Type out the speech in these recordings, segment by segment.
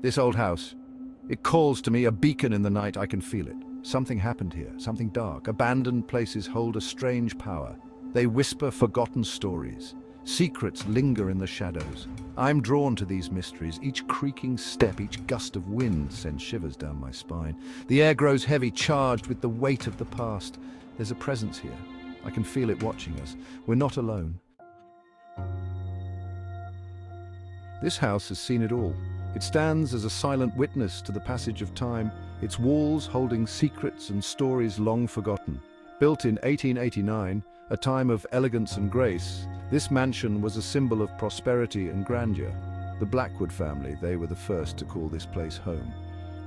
This old house, it calls to me, a beacon in the night. I can feel it. Something happened here, something dark. Abandoned places hold a strange power. They whisper forgotten stories. Secrets linger in the shadows. I'm drawn to these mysteries. Each creaking step, each gust of wind sends shivers down my spine. The air grows heavy, charged with the weight of the past. There's a presence here. I can feel it watching us. We're not alone. This house has seen it all. It stands as a silent witness to the passage of time, its walls holding secrets and stories long forgotten. Built in 1889, a time of elegance and grace, this mansion was a symbol of prosperity and grandeur. The Blackwood family, they were the first to call this place home.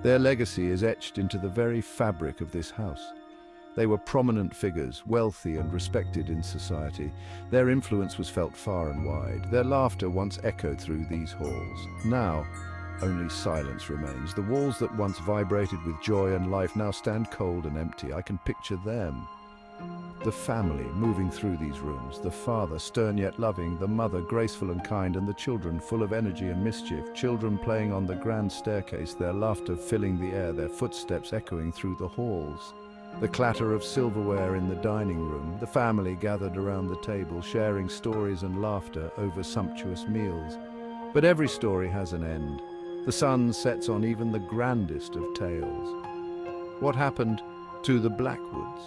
Their legacy is etched into the very fabric of this house. They were prominent figures, wealthy and respected in society. Their influence was felt far and wide. Their laughter once echoed through these halls. Now, only silence remains. The walls that once vibrated with joy and life now stand cold and empty. I can picture them. The family moving through these rooms, the father stern yet loving, the mother graceful and kind, and the children full of energy and mischief, children playing on the grand staircase, their laughter filling the air, their footsteps echoing through the halls. The clatter of silverware in the dining room, the family gathered around the table, sharing stories and laughter over sumptuous meals. But every story has an end. The sun sets on even the grandest of tales. What happened to the Blackwoods?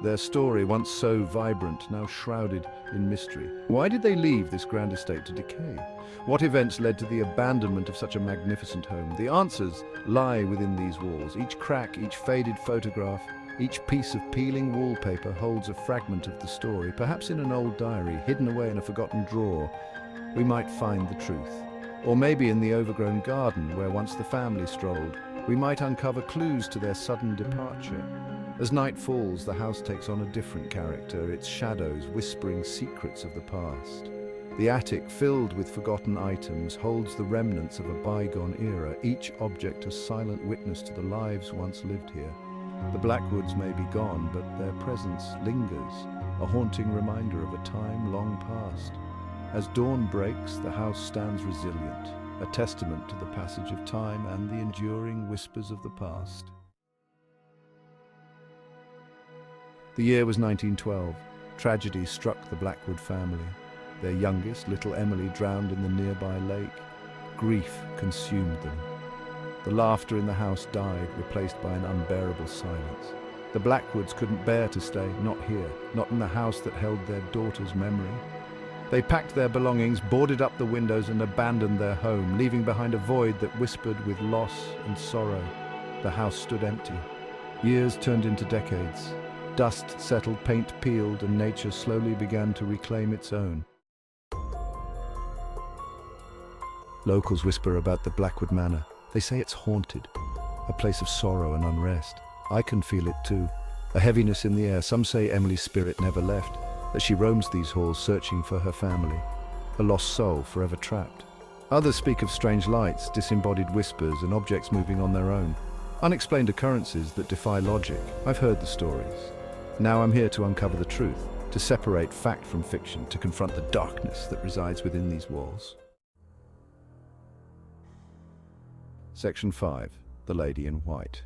Their story, once so vibrant, now shrouded in mystery. Why did they leave this grand estate to decay? What events led to the abandonment of such a magnificent home? The answers lie within these walls. Each crack, each faded photograph, each piece of peeling wallpaper holds a fragment of the story. Perhaps in an old diary, hidden away in a forgotten drawer, we might find the truth. Or maybe in the overgrown garden where once the family strolled, we might uncover clues to their sudden departure. As night falls, the house takes on a different character, its shadows whispering secrets of the past. The attic, filled with forgotten items, holds the remnants of a bygone era, each object a silent witness to the lives once lived here. The Blackwoods may be gone, but their presence lingers, a haunting reminder of a time long past. As dawn breaks, the house stands resilient, a testament to the passage of time and the enduring whispers of the past. The year was 1912. Tragedy struck the Blackwood family. Their youngest, little Emily, drowned in the nearby lake. Grief consumed them. The laughter in the house died, replaced by an unbearable silence. The Blackwoods couldn't bear to stay, not here, not in the house that held their daughter's memory. They packed their belongings, boarded up the windows, and abandoned their home, leaving behind a void that whispered with loss and sorrow. The house stood empty. Years turned into decades. Dust settled, paint peeled, and nature slowly began to reclaim its own. Locals whisper about the Blackwood Manor. They say it's haunted, a place of sorrow and unrest. I can feel it too, a heaviness in the air. Some say Emily's spirit never left, that she roams these halls searching for her family, a lost soul forever trapped. Others speak of strange lights, disembodied whispers, and objects moving on their own. Unexplained occurrences that defy logic. I've heard the stories. Now I'm here to uncover the truth, to separate fact from fiction, to confront the darkness that resides within these walls. Section 5. The Lady in White.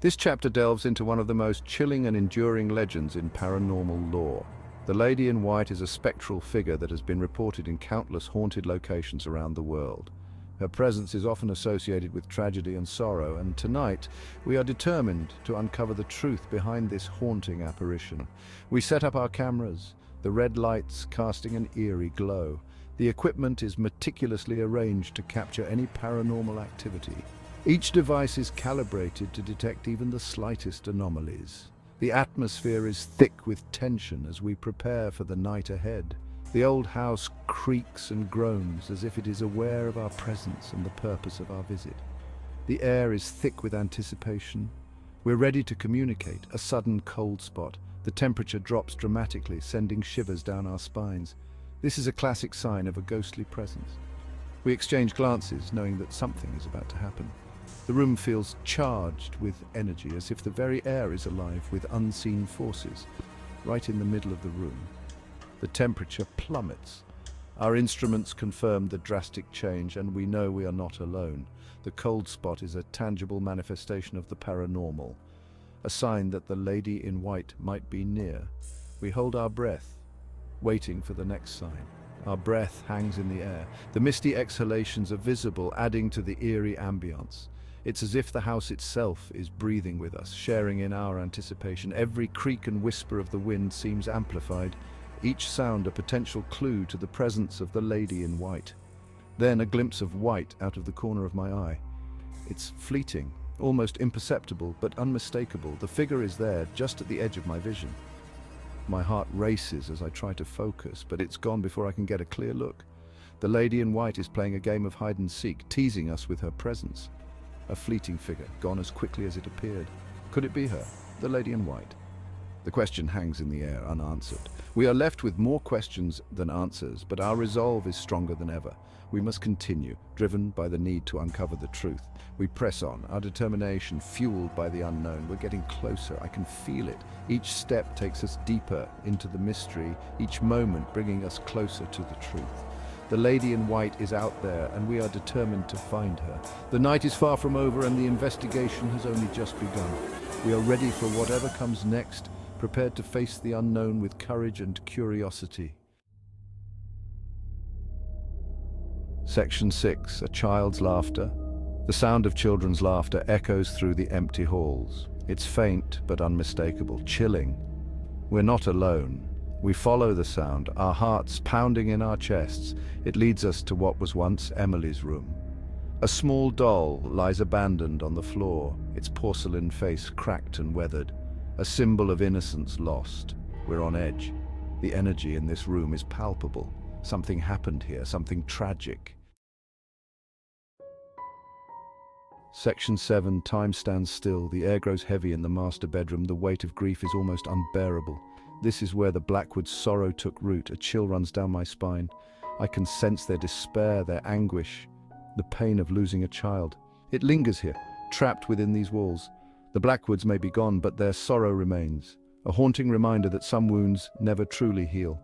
This chapter delves into one of the most chilling and enduring legends in paranormal lore. The Lady in White is a spectral figure that has been reported in countless haunted locations around the world. Her presence is often associated with tragedy and sorrow, and tonight we are determined to uncover the truth behind this haunting apparition. We set up our cameras, the red lights casting an eerie glow. The equipment is meticulously arranged to capture any paranormal activity. Each device is calibrated to detect even the slightest anomalies. The atmosphere is thick with tension as we prepare for the night ahead. The old house creaks and groans as if it is aware of our presence and the purpose of our visit. The air is thick with anticipation. We're ready to communicate. A sudden cold spot. The temperature drops dramatically, sending shivers down our spines. This is a classic sign of a ghostly presence. We exchange glances, knowing that something is about to happen. The room feels charged with energy, as if the very air is alive with unseen forces. Right in the middle of the room, the temperature plummets. Our instruments confirm the drastic change, and we know we are not alone. The cold spot is a tangible manifestation of the paranormal, a sign that the lady in white might be near. We hold our breath, waiting for the next sign. Our breath hangs in the air. The misty exhalations are visible, adding to the eerie ambience. It's as if the house itself is breathing with us, sharing in our anticipation. Every creak and whisper of the wind seems amplified, each sound a potential clue to the presence of the lady in white. Then a glimpse of white out of the corner of my eye. It's fleeting, almost imperceptible, but unmistakable. The figure is there, just at the edge of my vision. My heart races as I try to focus, but it's gone before I can get a clear look. The lady in white is playing a game of hide and seek, teasing us with her presence. A fleeting figure, gone as quickly as it appeared. Could it be her, the lady in white? The question hangs in the air, unanswered. We are left with more questions than answers, but our resolve is stronger than ever. We must continue, driven by the need to uncover the truth. We press on, our determination fueled by the unknown. We're getting closer, I can feel it. Each step takes us deeper into the mystery, each moment bringing us closer to the truth. The lady in white is out there, and we are determined to find her. The night is far from over, and the investigation has only just begun. We are ready for whatever comes next, prepared to face the unknown with courage and curiosity. Section 6. A child's laughter. The sound of children's laughter echoes through the empty halls. It's faint but unmistakable, chilling. We're not alone. We follow the sound, our hearts pounding in our chests. It leads us to what was once Emily's room. A small doll lies abandoned on the floor, its porcelain face cracked and weathered, a symbol of innocence lost. We're on edge. The energy in this room is palpable. Something happened here, something tragic. Section 7. Time stands still. The air grows heavy in the master bedroom. The weight of grief is almost unbearable. This is where the Blackwood's sorrow took root. A chill runs down my spine. I can sense their despair, their anguish, the pain of losing a child. It lingers here, trapped within these walls. The Blackwoods may be gone, but their sorrow remains, a haunting reminder that some wounds never truly heal.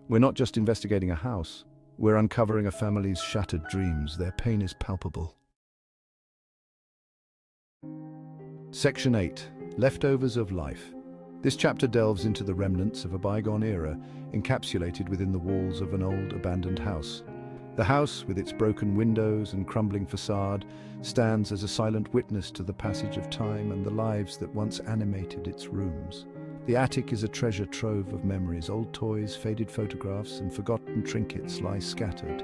We're not just investigating a house, we're uncovering a family's shattered dreams. Their pain is palpable. Section 8. Leftovers of life. This chapter delves into the remnants of a bygone era, encapsulated within the walls of an old abandoned house. The house, with its broken windows and crumbling facade, stands as a silent witness to the passage of time and the lives that once animated its rooms. The attic is a treasure trove of memories. Old toys, faded photographs, and forgotten trinkets lie scattered,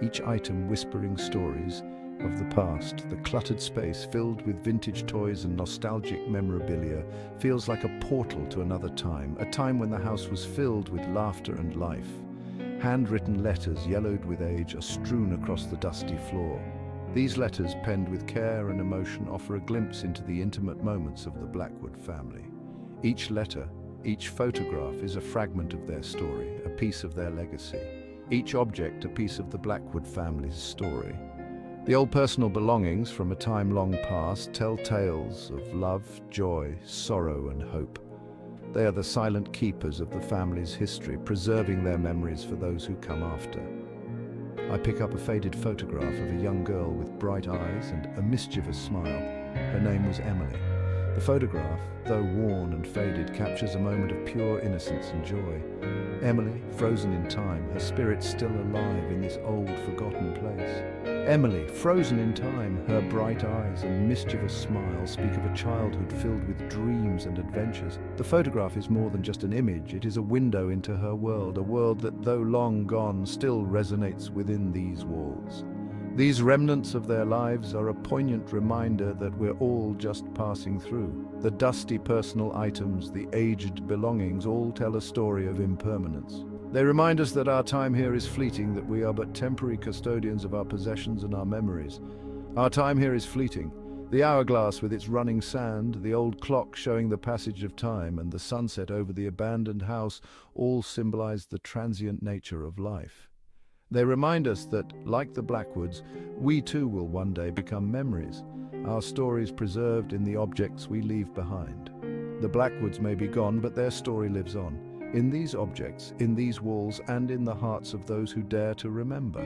each item whispering stories of the past. The cluttered space, filled with vintage toys and nostalgic memorabilia, feels like a portal to another time, a time when the house was filled with laughter and life. Handwritten letters, yellowed with age, are strewn across the dusty floor. These letters, penned with care and emotion, offer a glimpse into the intimate moments of the Blackwood family. Each letter, each photograph is a fragment of their story, a piece of their legacy. Each object a piece of the Blackwood family's story. The old personal belongings from a time long past tell tales of love, joy, sorrow, and hope. They are the silent keepers of the family's history, preserving their memories for those who come after. I pick up a faded photograph of a young girl with bright eyes and a mischievous smile. Her name was Emily. The photograph, though worn and faded, captures a moment of pure innocence and joy. Emily, frozen in time, her spirit still alive in this old, forgotten place. Emily, frozen in time, her bright eyes and mischievous smile speak of a childhood filled with dreams and adventures. The photograph is more than just an image, it is a window into her world, a world that, though long gone, still resonates within these walls. These remnants of their lives are a poignant reminder that we're all just passing through. The dusty personal items, the aged belongings, all tell a story of impermanence. They remind us that our time here is fleeting, that we are but temporary custodians of our possessions and our memories. Our time here is fleeting. The hourglass with its running sand, the old clock showing the passage of time, and the sunset over the abandoned house all symbolize the transient nature of life. They remind us that, like the Blackwoods, we too will one day become memories, our stories preserved in the objects we leave behind. The Blackwoods may be gone, but their story lives on. In these objects, in these walls, and in the hearts of those who dare to remember.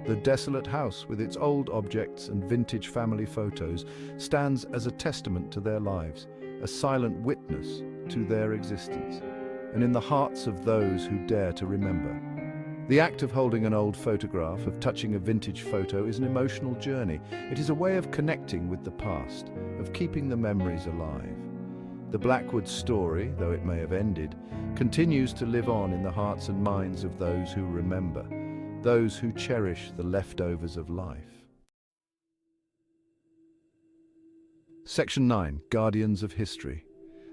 The desolate house, with its old objects and vintage family photos, stands as a testament to their lives, a silent witness to their existence, and in the hearts of those who dare to remember. The act of holding an old photograph, of touching a vintage photo, is an emotional journey. It is a way of connecting with the past, of keeping the memories alive. The Blackwood story, though it may have ended, continues to live on in the hearts and minds of those who remember, those who cherish the leftovers of life. Section 9. Guardians of History.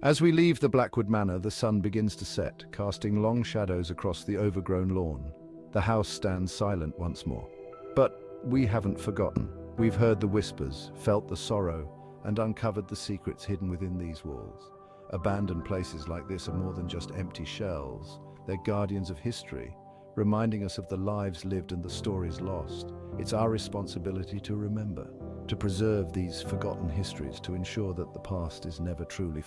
As we leave the Blackwood Manor, the sun begins to set, casting long shadows across the overgrown lawn. The house stands silent once more. But we haven't forgotten. We've heard the whispers, felt the sorrow, and uncovered the secrets hidden within these walls. Abandoned places like this are more than just empty shells. They're guardians of history, reminding us of the lives lived and the stories lost. It's our responsibility to remember, to preserve these forgotten histories, to ensure that the past is never truly forgotten.